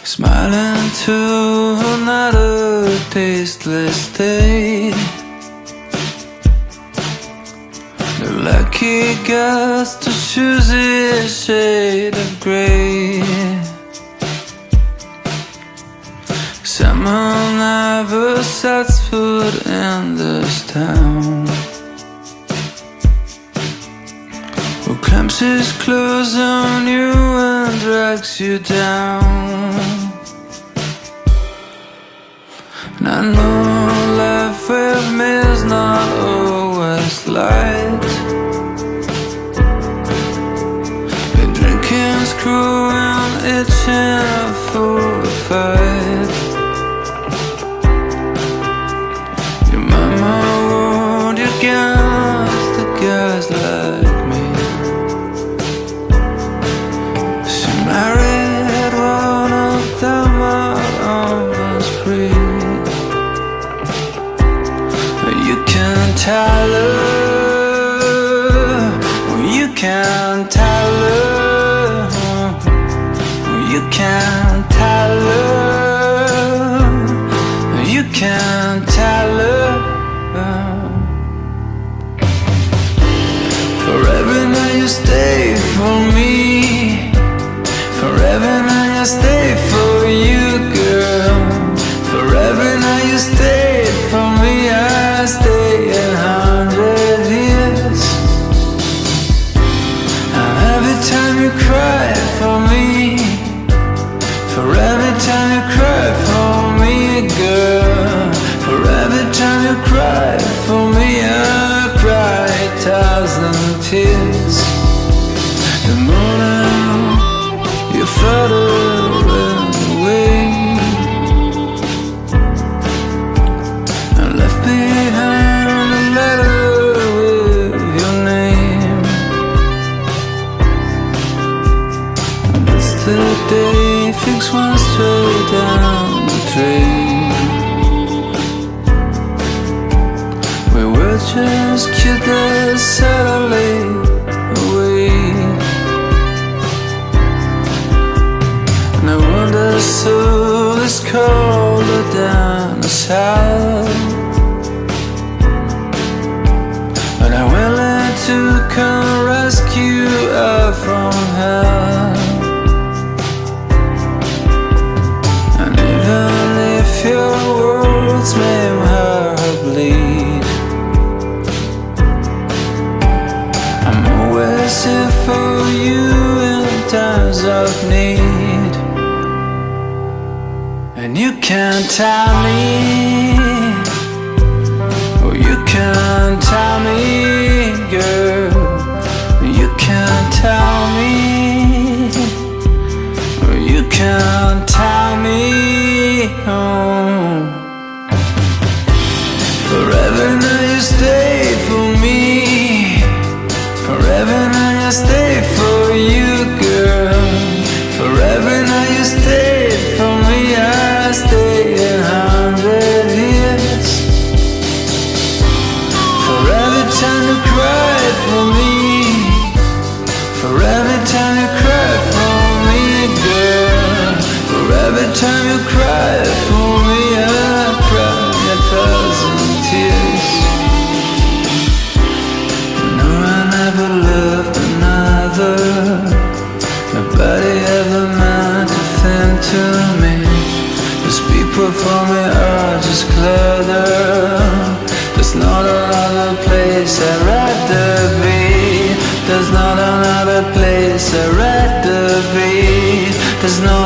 Smiling to another tasteless day. The lucky gets to choose a shade of grey. Summer never sets foot in this town. Who clamps his clothes on you and drags you down. And I know life with me is not always light. Been drinking, screwing, itching for a fight. Your mama warned you against the guys like me. She married one of them on the street. You can't tell her, you can't tell her, you can't tell her, you can't tell her. Forever now you stay for me, forever now you stay for you, girl. Forever now you stay for me, I stay 100 years. And every time you cry for me, for every time you cry for me, girl, for every time you cry for me, I cry 1,000 tears. The morning you further away, behind a letter with your name. And it's the day fix one straight down the train. We were just kids that suddenly away. And I wonder so this colder down the south. But I'm willing to come rescue her from hell. And even if your words make her bleed, I'm always here for you in times of need. And you can't tell me, oh, you can't tell me, girl. You can't tell me, oh, you can't tell me, oh. Forever now you stay for me, forever now you stay for you, girl. Forever now you stay for me, I stay 100 years. For every time you cry for me, for every time you cry for me, girl. For every time you cry for me, I cry 1,000 tears. No, I never loved another. Nobody ever meant a thing to me. Those people for me are just clutter. There's not another place I'd rather be. There's not another place I'd rather be. There's no